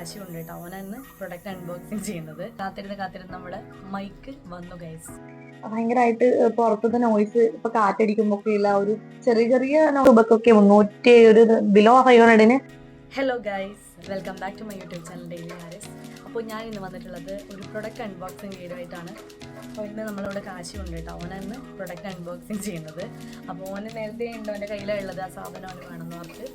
കാശുണ്ട് കേട്ടോ. അവനാണ് product unboxing ചെയ്യുന്നത്. കാത്തിരുന്ന് നമ്മുടെ മൈക്ക് വന്നു ഗൈസ്. ഭയങ്കരമായിട്ട് പുറത്തത്തെ നോയ്സ് ഇപ്പൊ കാറ്റടിക്കുമ്പോഴൊക്കെ ഇല്ല, ഒരു ചെറിയ ചെറിയ രൂപക്കൊക്കെ 300 ഒരു below 500. Hello guys, welcome back to my YouTube channel daily Haris. അപ്പോൾ ഞാൻ ഇന്ന് വന്നിട്ടുള്ളത് ഒരു പ്രൊഡക്റ്റ് അൺബോക്സിങ് വീഡിയോ ആയിട്ടാണ്. അപ്പോൾ ഇന്ന് നമ്മളിവിടെ കാശുണ്ട് കേട്ടോ. അവനാണ് പ്രൊഡക്റ്റ് അൺബോക്സിങ് ചെയ്യുന്നത്. അപ്പോൾ ഓന് നേരത്തെ ഉണ്ട്, അവൻ്റെ കയ്യിലുള്ളത് ആ സാധനം അവന് വേണമെന്ന് പറഞ്ഞിട്ട്.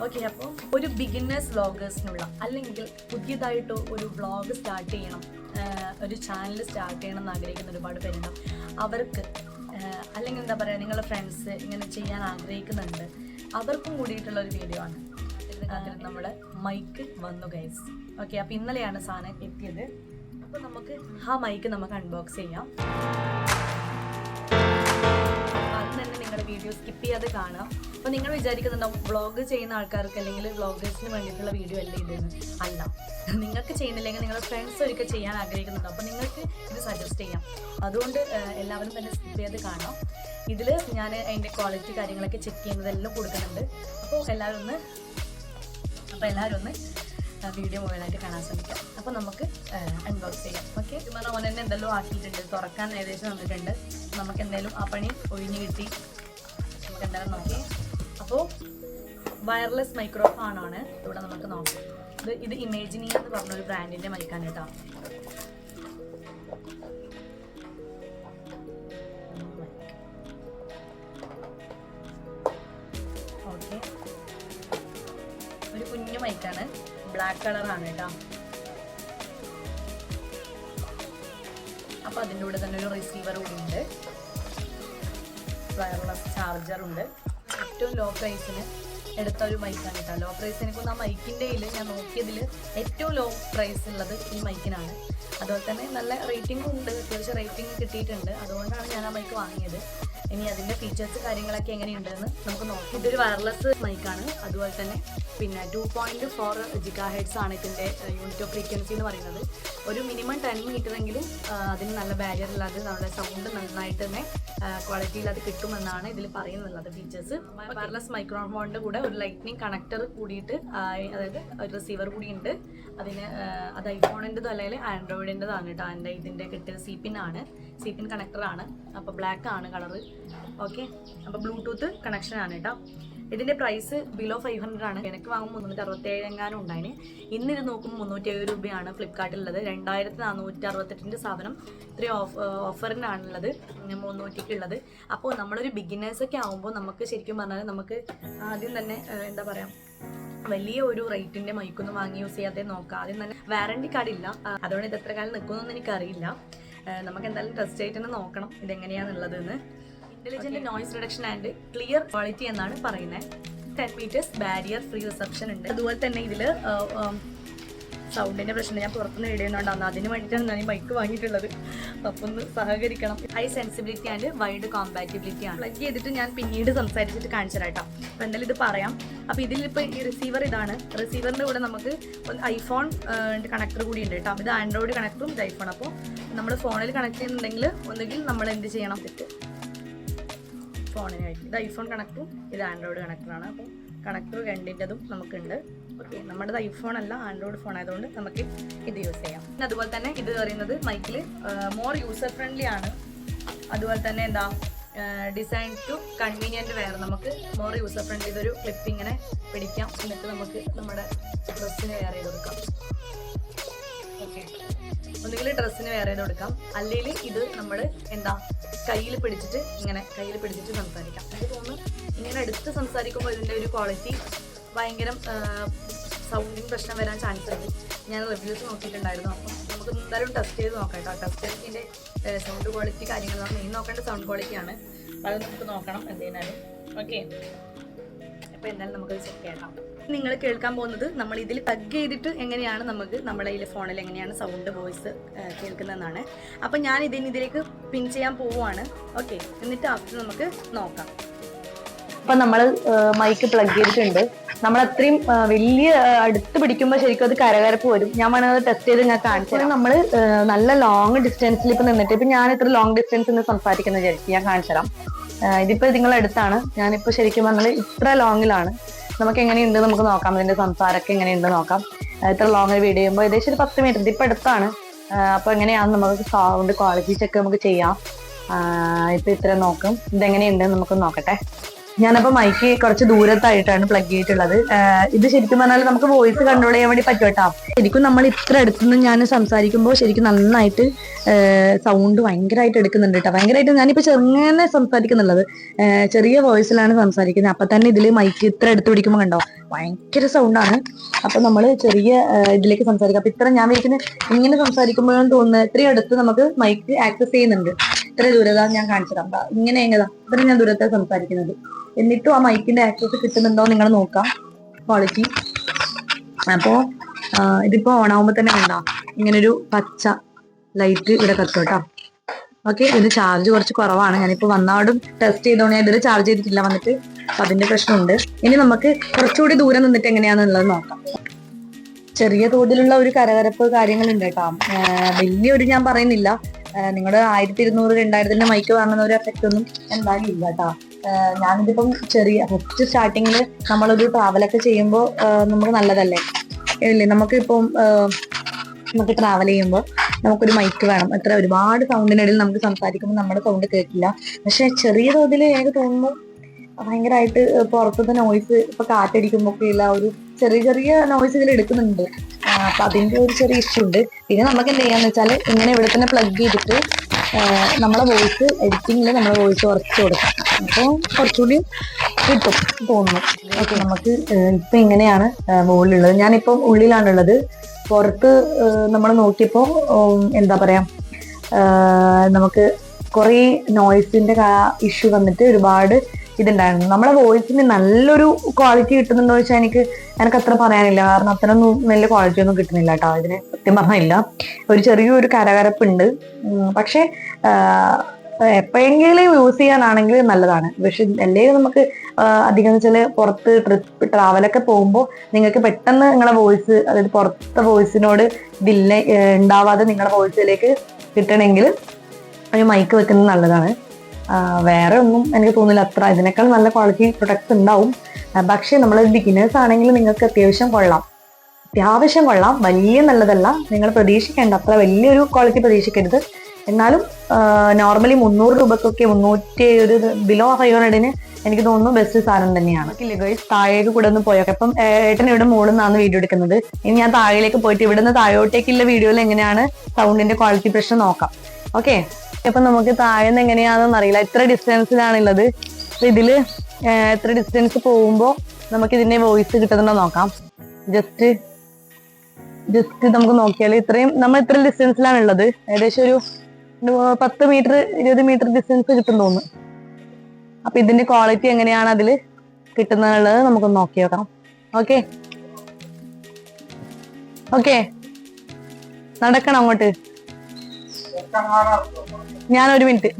ഓക്കെ, അപ്പോൾ ഒരു ബിഗിനേഴ്സ് വ്ളോഗേഴ്സിനുള്ള അല്ലെങ്കിൽ പുതിയതായിട്ട് ഒരു വ്ളോഗ് സ്റ്റാർട്ട് ചെയ്യണം, ഒരു ചാനൽ സ്റ്റാർട്ട് ചെയ്യണം എന്ന് ആഗ്രഹിക്കുന്ന ഒരുപാട് പേരുണ്ടാവും. അവർക്ക് അല്ലെങ്കിൽ എന്താ പറയുക, നിങ്ങളുടെ ഫ്രണ്ട്സ് ഇങ്ങനെ ചെയ്യാൻ ആഗ്രഹിക്കുന്നുണ്ട്, അവർക്കും കൂടിയിട്ടുള്ള ഒരു വീഡിയോ ആണ്. നമ്മുടെ മൈക്ക് വന്നു ഗൈസ്. ഓക്കെ, അപ്പോൾ ഇന്നലെയാണ് സാധനം എത്തിയത്. അപ്പോൾ നമുക്ക് ആ മൈക്ക് നമുക്ക് അൺബോക്സ് ചെയ്യാം. ആദ്യം തന്നെ നിങ്ങളുടെ വീഡിയോ സ്കിപ്പ് ചെയ്യാതെ കാണാം. അപ്പോൾ നിങ്ങൾ വിചാരിക്കുന്നുണ്ടാവും വ്ളോഗ് ചെയ്യുന്ന ആൾക്കാർക്ക് അല്ലെങ്കിൽ വ്ളോഗേഴ്സിന് വേണ്ടിയിട്ടുള്ള വീഡിയോ അല്ലേ ഇതെന്ന്. അല്ല, നിങ്ങൾക്ക് ചെയ്യുന്നില്ലെങ്കിൽ നിങ്ങളുടെ ഫ്രണ്ട്സ് ഒരിക്കൽ ചെയ്യാൻ ആഗ്രഹിക്കുന്നുണ്ടോ, അപ്പോൾ നിങ്ങൾക്ക് ഇത് സജസ്റ്റ് ചെയ്യാം. അതുകൊണ്ട് എല്ലാവരും തന്നെ സ്കിപ്പ് ചെയ്ത് കാണാം. ഇതിൽ ഞാൻ അതിൻ്റെ ക്വാളിറ്റി കാര്യങ്ങളൊക്കെ ചെക്ക് ചെയ്യുന്നതെല്ലാം കൊടുക്കുന്നുണ്ട്. അപ്പോൾ എല്ലാവരും ഒന്ന് വീഡിയോ മുഴുവനായിട്ട് കാണാൻ ശ്രമിക്കാം. അപ്പോൾ നമുക്ക് അൺബോക്സ് ചെയ്യാം. ഓക്കെ, ഇങ്ങനെ ഓൻ തന്നെ എന്തെല്ലോ ആക്കിയിട്ടുണ്ട്, തുറക്കാൻ ഏകദേശം വന്നിട്ടുണ്ട്. നമുക്ക് എന്തായാലും ആ പണി ഒഴിഞ്ഞു കിട്ടി. നമുക്ക് എന്തായാലും നോക്കി. അപ്പോൾ വയർലെസ് മൈക്രോഫോണാണ് ഇവിടെ നമുക്ക് നോക്കാം. ഇത് ഇമേജിനി എന്ന് പറഞ്ഞൊരു ബ്രാൻഡിൻ്റെ മൈക്കാണ് കേട്ടോ. ഓക്കെ, ഒരു കുഞ്ഞു മൈക്കാണ്, ബ്ലാക്ക് കളറാണ് കേട്ടോ. അപ്പോൾ അതിൻ്റെ കൂടെ തന്നെ ഒരു റിസീവർ കൂടി ഉണ്ട്, വയർലെസ് ചാർജറുണ്ട്. ഏറ്റവും ലോ പ്രൈസിന് എടുത്ത ഒരു മൈക്കാണ് കേട്ടോ. ലോ പ്രൈസിനെ ആ മൈക്കിൻ്റെ ഞാൻ നോക്കിയതിൽ ഏറ്റവും ലോ പ്രൈസ് ഉള്ളത് ഈ മൈക്കിനാണ്. അതുപോലെ തന്നെ നല്ല റേറ്റിംഗും ഉണ്ട്, അത്യാവശ്യം റേറ്റിംഗ് കിട്ടിയിട്ടുണ്ട്. അതുകൊണ്ടാണ് ഞാൻ ആ മൈക്ക് വാങ്ങിയത്. ഇനി അതിൻ്റെ ഫീച്ചേഴ്സ് കാര്യങ്ങളൊക്കെ എങ്ങനെയുണ്ടെന്ന് നമുക്ക് നോക്കാം. ഇതൊരു വയർലെസ് മൈക്കാണ്. അതുപോലെ തന്നെ പിന്നെ 2.4 GHz ആണ് ഇതിൻ്റെ യൂണിറ്റ് ഓഫ് ഫ്രീക്വൻസി എന്ന് പറയുന്നത്. ഒരു മിനിമം 10 മീറ്ററെങ്കിലും അതിന് നല്ല ബാരിയർ ഇല്ലാതെ നമ്മുടെ സൗണ്ട് നന്നായിട്ട് തന്നെ ക്വാളിറ്റിയിൽ അത് കിട്ടുമെന്നാണ് ഇതിൽ പറയുന്നുള്ളത് ഫീച്ചേഴ്സ്. വയർലെസ് മൈക്രോഫോണിൻ്റെ കൂടെ ഒരു ലൈറ്റ്നിങ് കണക്ടർ കൂടിയിട്ട്, അതായത് ഒരു റിസീവർ കൂടി ഉണ്ട് അതിന്. അത് ഐഫോണിൻ്റെതും അല്ലെങ്കിൽ ആൻഡ്രോയിഡിൻ്റെതാണ് കേട്ടോ. എൻ്റെ ഇതിൻ്റെ കിട്ടിയത് സി പിൻ കണക്ടറാണ്. അപ്പോൾ ബ്ലാക്ക് ആണ് കളറ്. ഓക്കെ, അപ്പോൾ ബ്ലൂടൂത്ത് കണക്ഷനാണ് കേട്ടോ. ഇതിൻ്റെ പ്രൈസ് ബിലോ 500 ആണ്. എനിക്ക് വാങ്ങുമ്പോൾ 367 എങ്ങാനും ഉണ്ടായിന്. ഇന്നിത് നോക്കുമ്പോൾ 307 രൂപയാണ് ഫ്ലിപ്കാർട്ടിലുള്ളത്. 2468 സാധനം ഇത്രയും ഓഫറിനാണുള്ളത്, 300-ക്കുള്ളത്. അപ്പോൾ നമ്മളൊരു ബിഗിനേഴ്സൊക്കെ ആകുമ്പോൾ നമുക്ക് ശരിക്കും പറഞ്ഞാൽ നമുക്ക് ആദ്യം തന്നെ എന്താ പറയുക, വലിയ ഒരു റേറ്റിൻ്റെ മൈക്കൊന്നും വാങ്ങി യൂസ് ചെയ്യാതെ നോക്കാം. ആദ്യം തന്നെ വാറണ്ടി കാർഡില്ല, അതുകൊണ്ട് ഇത് എത്ര കാലം നിൽക്കുമെന്നൊന്നും എനിക്കറിയില്ല. നമുക്ക് എന്തായാലും ടെസ്റ്റ് ആയിട്ട് തന്നെ നോക്കണം ഇതെങ്ങനെയാണെന്നുള്ളതെന്ന്. Intelligent noise reduction and clear quality എന്നാണ് പറയുന്നത്. 10 മീറ്റേഴ്സ് ബാരിയർ ഫ്രീ റിസപ്ഷൻ ഉണ്ട്. അതുപോലെ തന്നെ ഇതിൽ സൗണ്ടിൻ്റെ പ്രശ്നം ഞാൻ പുറത്തുനിന്ന് ഇടുന്നുണ്ടാകുന്നു, അതിന് വേണ്ടിയിട്ടാണ് ഞാൻ ഈ മൈക്ക് വാങ്ങിയിട്ടുള്ളത്. അപ്പോൾ ഒന്ന് സഹകരിക്കണം. High sensibility and wide compatibility ആണ്. പ്ലഗ് ചെയ്തിട്ട് ഞാൻ പിന്നീട് സംസാരിച്ചിട്ട് കാണിച്ചു തരാം. അപ്പോൾ എന്തായാലും ഇത് പറയാം. അപ്പോൾ ഇതിലിപ്പോൾ ഈ റിസീവർ ഇതാണ്. റിസീവറിൻ്റെ കൂടെ നമുക്ക് ഐഫോൺ കണക്ടർ കൂടി ഉണ്ട് കേട്ടോ. ഇത് ആൻഡ്രോയിഡ് കണക്ടറും ഇത് ഐഫോൺ. അപ്പോൾ നമ്മൾ ഫോണിൽ കണക്ട് ചെയ്യുന്നുണ്ടെങ്കിൽ ഒന്നുകിൽ നമ്മൾ എന്ത് ചെയ്യണം, ഫോണിനായിട്ട് ഇത് ഐഫോൺ കണക്ടറും ഇത് ആൻഡ്രോയിഡ് കണക്ടറാണ്. അപ്പോൾ കണക്ടർ രണ്ടിൻ്റെതും നമുക്കുണ്ട്. ഓക്കെ, നമ്മുടേത് ഐഫോൺ അല്ല, ആൻഡ്രോയിഡ് ഫോൺ ആയതുകൊണ്ട് നമുക്ക് ഇത് യൂസ് ചെയ്യാം. പിന്നെ അതുപോലെ തന്നെ ഇത് പറയുന്നത് മൈക്കിൽ മോർ യൂസർ ഫ്രണ്ട്ലി ആണ്. അതുപോലെ തന്നെ എന്താ ഡിസൈൻ ടു കൺവീനിയൻറ്റ് വെയർ, നമുക്ക് മോർ യൂസർ ഫ്രണ്ട്ലി. ഇതൊരു ക്ലിപ്പ് ഇങ്ങനെ പിടിക്കാം, എന്നിട്ട് നമുക്ക് നമ്മുടെ ഡ്രസ്സിന് വെയർ ചെയ്ത് കൊടുക്കാം. ഓക്കെ, ഒന്നുകിൽ ഡ്രസ്സിന് വെയർ ചെയ്ത് കൊടുക്കാം, അല്ലെങ്കിൽ ഇത് നമ്മൾ എന്താ കയ്യിൽ പിടിച്ചിട്ട് സംസാരിക്കാം. എനിക്ക് തോന്നുന്നു ഇങ്ങനെ എടുത്ത് സംസാരിക്കുമ്പോൾ ഇതിൻ്റെ ഒരു ക്വാളിറ്റി ഭയങ്കര സൗണ്ടിന് പ്രശ്നം വരാൻ ചാൻസ് ഉണ്ട്. ഞാൻ റിവ്യൂസ് നോക്കിയിട്ടുണ്ടായിരുന്നു. അപ്പം നമുക്ക് എന്തായാലും ടെസ്റ്റ് ചെയ്ത് നോക്കാം കേട്ടോ. ടെസ്റ്റ് ചെയ്ത് ഇതിൻ്റെ സൗണ്ട് ക്വാളിറ്റി കാര്യങ്ങളാണ് മെയിൻ നോക്കേണ്ട. സൗണ്ട് ക്വാളിറ്റിയാണ്, അത് നമുക്ക് നോക്കണം എന്തെയ്യാലും. ഓക്കെ, അപ്പോൾ എന്തായാലും നമുക്കത് ചെക്ക് ചെയ്യാം. നിങ്ങൾ കേൾക്കാൻ പോകുന്നത് നമ്മൾ ഇതിൽ പ്ലഗ് ചെയ്തിട്ട് എങ്ങനെയാണ് നമുക്ക് നമ്മുടെ ഈ ഫോണിൽ എങ്ങനെയാണ് സൗണ്ട് വോയിസ് കേൾക്കുന്നതെന്നാണ്. അപ്പം ഞാൻ ഇതിലേക്ക് പിൻ ചെയ്യാൻ പോവുകയാണ്. ഓക്കെ, എന്നിട്ട് ആഫ്റ്റർ നമുക്ക് നോക്കാം. അപ്പം നമ്മൾ മൈക്ക് പ്ലഗ് ചെയ്തിട്ടുണ്ട്. നമ്മൾ അത്രയും വലിയ അടുത്ത് പിടിക്കുമ്പോൾ ശരിക്കും അത് കരകരപ്പ് വരും. ഞാൻ വേണമെങ്കിൽ ടെസ്റ്റ് ചെയ്ത് ഞാൻ കാണിച്ചു. നമ്മൾ നല്ല ലോങ് ഡിസ്റ്റൻസിൽ ഇപ്പം നിന്നിട്ട്, ഇപ്പം ഞാൻ ഇത്ര ലോങ് ഡിസ്റ്റൻസിൽ നിന്ന് സംസാരിക്കുന്ന വിചാരിക്കും, ഞാൻ കാണിച്ചു തരാം. ഇതിപ്പോൾ നിങ്ങളുടെ അടുത്താണ്, ഞാനിപ്പോൾ ശരിക്കും പറഞ്ഞാൽ ഇത്ര ലോങ്ങിലാണ്. നമുക്ക് എങ്ങനെയുണ്ട് നമുക്ക് നോക്കാം, ഇതിന്റെ സംസാരമൊക്കെ എങ്ങനെയുണ്ട് നോക്കാം. ഇത്ര ലോങ് വീഡിയോ ചെയ്യുമ്പോൾ ഏകദേശം ഒരു 10 മീറ്റർ ഇപ്പൊ അടുത്താണ്. അപ്പൊ എങ്ങനെയാണ് നമുക്ക് സൗണ്ട് ക്വാളിറ്റി ചെക്ക് നമുക്ക് ചെയ്യാം. ഇപ്പൊ ഇത്ര നോക്കും, ഇതെങ്ങനെയുണ്ടെന്ന് നമുക്ക് നോക്കട്ടെ. ഞാനപ്പോ മൈക്ക് കുറച്ച് ദൂരത്തായിട്ടാണ് പ്ലഗ് ചെയ്തിട്ടുള്ളത്. ഇത് ശരിക്കും പറഞ്ഞാൽ നമുക്ക് വോയിസ് കൺട്രോൾ ചെയ്യാൻ വേണ്ടി പറ്റും കേട്ടോ. ശരിക്കും നമ്മൾ ഇത്ര അടുത്തുനിന്ന് ഞാൻ സംസാരിക്കുമ്പോൾ ശരിക്കും നന്നായിട്ട് സൗണ്ട് ഭയങ്കരമായിട്ട് എടുക്കുന്നുണ്ട് കേട്ടോ. ഭയങ്കരമായിട്ട് ഞാനിപ്പോ ചെറുങ്ങനെ സംസാരിക്കുന്നുള്ളത്, ചെറിയ വോയിസിലാണ് സംസാരിക്കുന്നത്. അപ്പൊ തന്നെ ഇതില് മൈക്ക് ഇത്ര അടുത്ത് പിടിക്കുമ്പോൾ കണ്ടോ ഭയങ്കര സൗണ്ടാണ്. അപ്പൊ നമ്മൾ ചെറിയ ഇതിലേക്ക് സംസാരിക്കാം. അപ്പൊ ഇത്ര ഞാൻ വിളിക്കുന്നത് ഇങ്ങനെ സംസാരിക്കുമ്പോഴാണ് തോന്നുന്നത് ഇത്രയും അടുത്ത് നമുക്ക് മൈക്ക് ആക്സസ് ചെയ്യുന്നുണ്ട്. ഇത്ര ദൂരത ഞാൻ കാണിച്ചതാ, ഇങ്ങനെ എങ്ങനെതാ ഇത്ര ഞാൻ ദൂരത്തെ സംസാരിക്കുന്നത്. എന്നിട്ടും ആ മൈക്കിന്റെ ആക്സസ് കിട്ടുന്നുണ്ടോ നിങ്ങൾ നോക്കാം ക്വാളിറ്റി. അപ്പോ ഇതിപ്പോ ഓൺ ആവുമ്പോ തന്നെ കണ്ടോ ഇങ്ങനൊരു പച്ച ലൈറ്റ് ഇവിടെ കത്തും കേട്ടോ. ഓക്കെ, ഇത് ചാർജ് കുറച്ച് കുറവാണ്. ഞാനിപ്പോ വന്നോടും ടെസ്റ്റ് ചെയ്തോണ്ട് ഞാൻ ഇതിൽ ചാർജ് ചെയ്തിട്ടില്ല വന്നിട്ട്, അപ്പൊ അതിന്റെ പ്രശ്നമുണ്ട്. ഇനി നമുക്ക് കുറച്ചുകൂടി ദൂരം നിന്നിട്ട് എങ്ങനെയാണെന്നുള്ളത് നോക്കാം. ചെറിയ തോതിലുള്ള ഒരു കരകരപ്പ് കാര്യങ്ങളുണ്ട് കേട്ടോ. വലിയൊരു ഞാൻ പറയുന്നില്ല, നിങ്ങളുടെ 1200-2000 മൈക്ക് വാങ്ങുന്ന ഒരു എഫക്റ്റ് ഒന്നും എന്തായാലും ഇല്ല കേട്ടോ. ഞാനിതിപ്പം ചെറിയ ഫസ്റ്റ് സ്റ്റാർട്ടിങ്ങിൽ നമ്മളൊരു ട്രാവലൊക്കെ ചെയ്യുമ്പോൾ നമുക്ക് നല്ലതല്ലേ ഇല്ലേ, നമുക്കിപ്പം നമുക്ക് ട്രാവൽ ചെയ്യുമ്പോൾ നമുക്കൊരു മൈക്ക് വേണം. എത്ര ഒരുപാട് സൗണ്ടിനിടയിൽ നമുക്ക് സംസാരിക്കുമ്പോൾ നമ്മുടെ സൗണ്ട് കേൾക്കില്ല. പക്ഷെ ചെറിയ തോതിൽ എനിക്ക് തോന്നുന്നു ഭയങ്കരമായിട്ട് പുറത്തത്തെ നോയ്സ് ഇപ്പൊ കാറ്റടിക്കുമ്പോൾ ഒക്കെ ഉള്ള ഒരു ചെറിയ ചെറിയ നോയ്സ് ഇതിൽ എടുക്കുന്നുണ്ട്. അപ്പൊ അതിന്റെ ഒരു ചെറിയ ഇഷ്യൂ ഉണ്ട്. പിന്നെ നമുക്ക് എന്ത് ചെയ്യാന്ന് വെച്ചാൽ ഇങ്ങനെ ഇവിടെ തന്നെ പ്ലഗ് ചെയ്തിട്ട് നമ്മളെ വോയിസ് എഡിറ്റിങ്ങിൽ നമ്മളെ വോയിസ് കുറച്ച് കൊടുക്കാം. അപ്പോൾ കുറച്ചുകൂടി കിട്ടും തോന്നുന്നു. ഓക്കെ, നമുക്ക് ഇപ്പൊ ഇങ്ങനെയാണ് മുകളിലുള്ളത്. ഞാനിപ്പം ഉള്ളിലാണുള്ളത്. പുറത്ത് നമ്മൾ നോക്കിയപ്പോ എന്താ പറയാ, നമുക്ക് കുറെ നോയ്സിന്റെ ഇഷ്യൂ വന്നിട്ട് ഒരുപാട് ഇതുണ്ടായിരുന്നു. നമ്മളെ വോയിസിന് നല്ലൊരു ക്വാളിറ്റി കിട്ടുന്നുണ്ടോ വെച്ചാൽ എനിക്ക് അത്ര പറയാനില്ല. കാരണം അത്രയൊന്നും നല്ല ക്വാളിറ്റി ഒന്നും കിട്ടുന്നില്ല കേട്ടോ. ഇതിന് സത്യം പറഞ്ഞില്ല, ഒരു ചെറിയൊരു കരകരപ്പുണ്ട്. പക്ഷെ എപ്പോഴെങ്കിലും യൂസ് ചെയ്യാനാണെങ്കിൽ നല്ലതാണ്. പക്ഷെ അല്ലെങ്കിൽ നമുക്ക് അധികം വെച്ചാൽ പുറത്ത് ട്രാവലൊക്കെ പോകുമ്പോൾ നിങ്ങൾക്ക് പെട്ടെന്ന് നിങ്ങളെ വോയിസ്, അതായത് പുറത്തെ വോയിസിനോട് ഡിലേ ഉണ്ടാവാതെ നിങ്ങളുടെ വോയിസിലേക്ക് കിട്ടണമെങ്കിൽ ഒരു മൈക്ക് വെക്കുന്നത് നല്ലതാണ്. വേറെ ഒന്നും എനിക്ക് തോന്നുന്നില്ല അത്ര. ഇതിനേക്കാൾ നല്ല ക്വാളിറ്റി പ്രൊഡക്ട്സ് ഉണ്ടാവും. പക്ഷെ നമ്മൾ ബിഗിനേഴ്സ് ആണെങ്കിൽ നിങ്ങൾക്ക് അത്യാവശ്യം കൊള്ളാം, വലിയ നല്ലതല്ല. നിങ്ങൾ പ്രതീക്ഷിക്കേണ്ട അത്ര വലിയൊരു ക്വാളിറ്റി പ്രതീക്ഷിക്കരുത്. എന്നാലും നോർമലി 300 രൂപക്കൊക്കെ 300 ബിലോ 500 എനിക്ക് തോന്നുന്നു ബെസ്റ്റ് സാധനം തന്നെയാണ്. താഴേക്ക് കൂടെ ഒന്ന് പോയൊക്കെ. അപ്പം ഏട്ടൻ ഇവിടെ മുകളിൽ നിന്നാണ് വീഡിയോ എടുക്കുന്നത്. ഇനി ഞാൻ താഴേക്ക് പോയിട്ട് ഇവിടുന്ന് താഴോട്ടേക്കുള്ള വീഡിയോയിൽ എങ്ങനെയാണ് സൗണ്ടിന്റെ ക്വാളിറ്റി പ്രശ്നം നോക്കാം. ഓക്കെ, അപ്പൊ നമുക്ക് താഴെന്ന് എങ്ങനെയാണെന്ന് അറിയില്ല, ഇത്ര ഡിസ്റ്റൻസിലാണുള്ളത്. ഇതില് എത്ര ഡിസ്റ്റൻസ് പോകുമ്പോ നമുക്ക് ഇതിന്റെ വോയിസ് കിട്ടുന്നുണ്ടോ നോക്കാം. ജസ്റ്റ് നമുക്ക് നോക്കിയാൽ നമ്മൾ ഇത്ര ഡിസ്റ്റൻസിലാണ് ഉള്ളത്. ഏകദേശം ഒരു 10 മീറ്റർ 20 മീറ്റർ ഡിസ്റ്റൻസ് കിട്ടും തോന്നുന്നു. അപ്പൊ ഇതിന്റെ ക്വാളിറ്റി എങ്ങനെയാണ് അതില് കിട്ടുന്നുള്ളത് നമുക്കൊന്ന് നോക്കി നോക്കാം. ഓക്കെ ഓക്കെ, നടക്കണം അങ്ങോട്ട്. ഞാൻ 1 മിനിറ്റ്.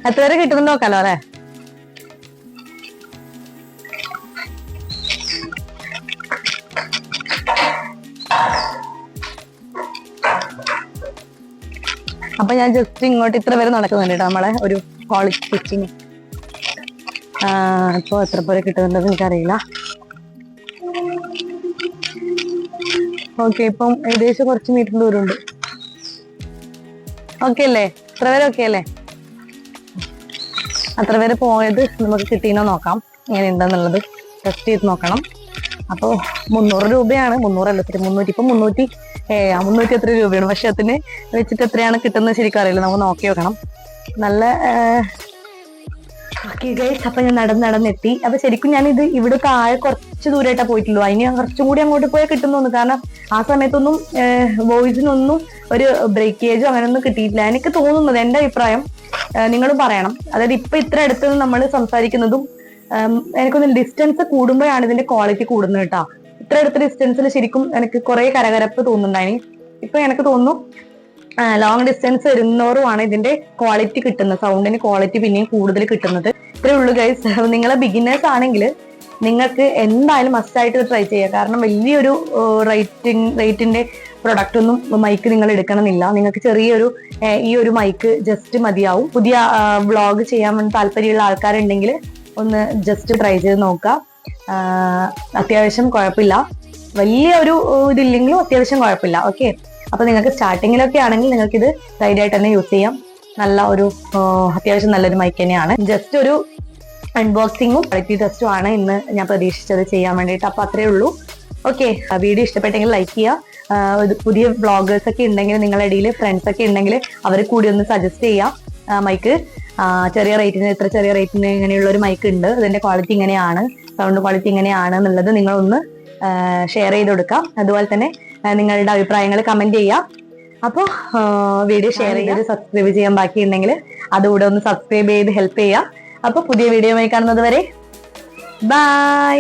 എത്ര വരെ കിട്ടുന്നുണ്ടോ നോക്കാലോ അല്ലെ. അപ്പൊ ഞാൻ ജസ്റ്റ് ഇങ്ങോട്ട് ഇത്ര വരെ നടക്കുന്നുണ്ട് കേട്ടോ നമ്മളെ ഒരു ക്വാളിറ്റി സ്റ്റിച്ചിങ്. ഇപ്പൊ എത്ര പോലെ കിട്ടുന്നുണ്ടെന്ന് എനിക്കറിയില്ല. ഓക്കെ, ഇപ്പം ഏകദേശം കുറച്ച് മീറ്റർ ദൂരമുണ്ട്. ഓക്കെ അല്ലേ, അത്ര വരെ ഓക്കെ അല്ലേ? അത്ര വരെ പോയത് നമുക്ക് കിട്ടിയെന്നോ നോക്കാം, എങ്ങനെ ഉണ്ടെന്നുള്ളത് ടെസ്റ്റ് ചെയ്ത് നോക്കണം. അപ്പൊ 300 രൂപയാണ്, 300 അല്ല 300, ഇപ്പൊ 300 എത്ര രൂപയാണ്. പക്ഷെ അതിന് വെച്ചിട്ട് എത്രയാണ് കിട്ടുന്നത് ശരിക്കും അറിയില്ല, നമുക്ക് നോക്കി നോക്കണം. നല്ല അപ്പൊ ഞാൻ നടന്നെത്തി. അപ്പൊ ശരിക്കും ഞാൻ ഇവിടെ താഴെ കുറച്ച് ദൂരമായിട്ടാ പോയിട്ടുള്ളൂ. അതിന് ഞാൻ കുറച്ചും കൂടി അങ്ങോട്ട് പോയാൽ കിട്ടുന്നു തോന്നുന്നു. കാരണം ആ സമയത്തൊന്നും വോയിസിനൊന്നും ഒരു ബ്രേക്കേജോ അങ്ങനെയൊന്നും കിട്ടിയിട്ടില്ല എനിക്ക് തോന്നുന്നത്. എന്റെ അഭിപ്രായം നിങ്ങളും പറയണം. അതായത് ഇപ്പൊ ഇത്ര അടുത്ത് നമ്മൾ സംസാരിക്കുന്നതും എനിക്കൊന്ന് ഡിസ്റ്റൻസ് കൂടുമ്പോഴാണ് ഇതിന്റെ ക്വാളിറ്റി കൂടുന്നത് കേട്ടോ. ഇത്ര അടുത്ത ഡിസ്റ്റൻസിൽ ശരിക്കും എനിക്ക് കുറെ കരകരപ്പ് തോന്നുന്നുണ്ടായി. ഇപ്പൊ എനിക്ക് തോന്നുന്നു ലോങ് ഡിസ്റ്റൻസ് വരുന്നോറുമാണ് ഇതിന്റെ ക്വാളിറ്റി കിട്ടുന്നത്, സൗണ്ടിന് ക്വാളിറ്റി പിന്നെയും കൂടുതൽ കിട്ടുന്നത്. ഇത്രേ ഉള്ളൂ ഗൈസ്. നിങ്ങളെ ബിഗിനേഴ്സ് ആണെങ്കിൽ നിങ്ങൾക്ക് എന്തായാലും മസ്റ്റായിട്ട് ട്രൈ ചെയ്യുക. കാരണം വലിയൊരു റേറ്റിന്റെ പ്രൊഡക്റ്റ് ഒന്നും മൈക്ക് നിങ്ങൾ എടുക്കണമെന്നില്ല. നിങ്ങൾക്ക് ചെറിയൊരു ഈ ഒരു മൈക്ക് ജസ്റ്റ് മതിയാവും. പുതിയ വ്ളോഗ് ചെയ്യാൻ വേണ്ടി താല്പര്യമുള്ള ആൾക്കാരുണ്ടെങ്കിൽ ഒന്ന് ജസ്റ്റ് ട്രൈ ചെയ്ത് നോക്കുക. അത്യാവശ്യം കുഴപ്പമില്ല. വലിയ ഒരു ഇതില്ലെങ്കിലും അത്യാവശ്യം കുഴപ്പമില്ല. ഓക്കെ, അപ്പൊ നിങ്ങൾക്ക് സ്റ്റാർട്ടിങ്ങിലൊക്കെ ആണെങ്കിൽ നിങ്ങൾക്ക് ഇത് ധൈര്യമായിട്ട് തന്നെ യൂസ് ചെയ്യാം. നല്ല ഒരു അത്യാവശ്യം നല്ലൊരു മൈക്ക് തന്നെയാണ്. ജസ്റ്റ് ഒരു അൺബോക്സിങ്ങും ക്വാളിറ്റി ടെസ്റ്റും ആണ് ഇന്ന് ഞാൻ പ്രതീക്ഷിച്ചത് ചെയ്യാൻ വേണ്ടിയിട്ട്. അപ്പൊ അത്രേ ഉള്ളൂ. ഓക്കെ, വീഡിയോ ഇഷ്ടപ്പെട്ടെങ്കിൽ ലൈക്ക് ചെയ്യുക. പുതിയ വ്ളോഗേഴ്സ് ഒക്കെ ഉണ്ടെങ്കിൽ നിങ്ങളുടെ ഇടയിൽ ഫ്രണ്ട്സ് ഒക്കെ ഉണ്ടെങ്കിൽ അവർ കൂടി ഒന്ന് സജസ്റ്റ് ചെയ്യാം. മൈക്ക് ചെറിയ റേറ്റിന്, ഇത്ര ചെറിയ റേറ്റിന് ഇങ്ങനെയുള്ള ഒരു മൈക്ക് ഉണ്ട്, അതിന്റെ ക്വാളിറ്റി ഇങ്ങനെയാണ്, സൗണ്ട് ക്വാളിറ്റി ഇങ്ങനെയാണ് എന്നുള്ളത് നിങ്ങളൊന്ന് ഷെയർ ചെയ്ത് കൊടുക്കാം. അതുപോലെ തന്നെ നിങ്ങളുടെ അഭിപ്രായങ്ങൾ കമന്റ് ചെയ്യാം. അപ്പോൾ വീഡിയോ ഷെയർ ചെയ്ത് സബ്സ്ക്രൈബ് ചെയ്യാൻ ബാക്കിയുണ്ടെങ്കിൽ അതുകൂടെ ഒന്ന് സബ്സ്ക്രൈബ് ചെയ്ത് ഹെൽപ്പ് ചെയ്യാം. അപ്പോൾ പുതിയ വീഡിയോയുമായി കാണുന്നത് വരെ ബൈ.